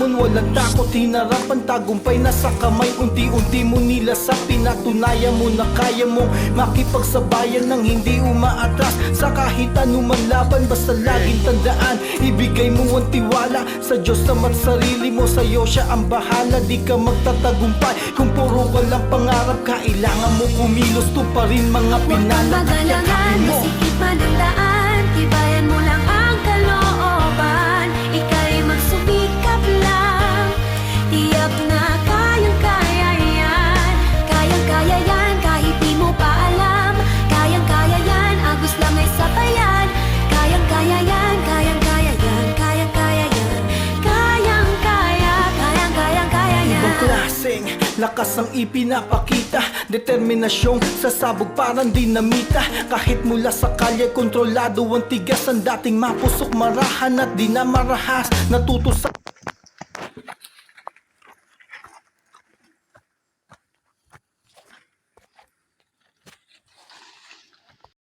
tumalon, walang takot, hinarapan, tagumpay nasa kamay. Unti-unti mo nilasap, pinatunayan mo na kaya mong makipagsabayan ng hindi umaatras sa kahit anumang laban. Basta laging tandaan, ibigay mo ang tiwala sa Diyos naman sarili mo, sa'yo siya ang bahala. Di ka magtatagumpay kung puro ka lang pangarap. Kailangan mo kumilos, tuparin mga pinangarap. Magalangan, masikip man ang daan, tibayan mo lang ang kalooban. Ika'y magsumikap lang, tiyak na kayang-kaya yan. Kayang-kaya yan, kahit di mo pa alam. Kayang-kaya yan, agos lang ay sabayan. Kayang-kaya yan, kayang-kaya yan, kayang-kaya yan. Kayang-kaya, kayang-kaya yan. Ibang klaseng lakas ang ipinapakita, determinasyong sasabog parang dinamita. Kahit mula sa kalye, kontrolado ang tigas. Ang dating mapusok, marahan at di na marahas. Natuto sa